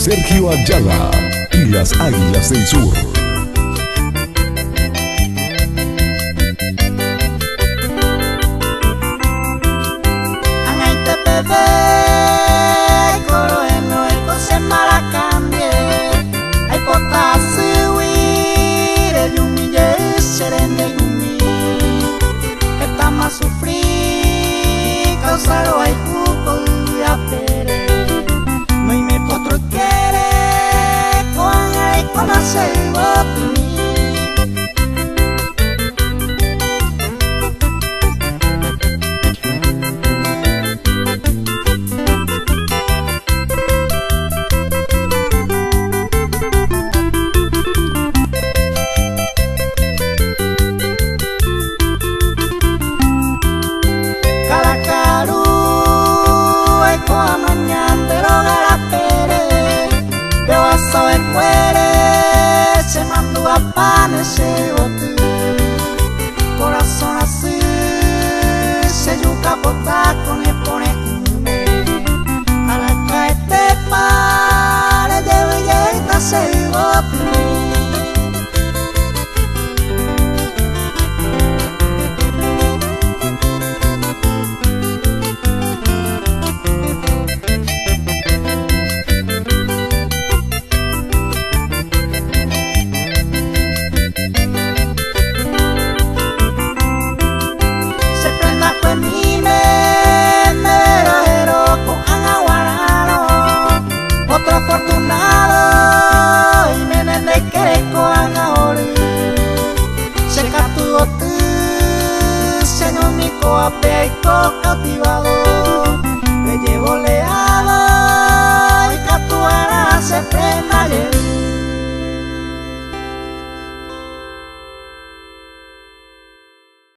Sergio Ayala y las Águilas del Sur. Sufrir, causaro ai cuco y apere. No y me potro quiere con hacer mi. Se mandó a pan ese bote, corazón así se yuca bota con el pone a la caete para de belleza se bote. Afortunado y me nene que con ahora se capturó tu señor mi coape y cautivador.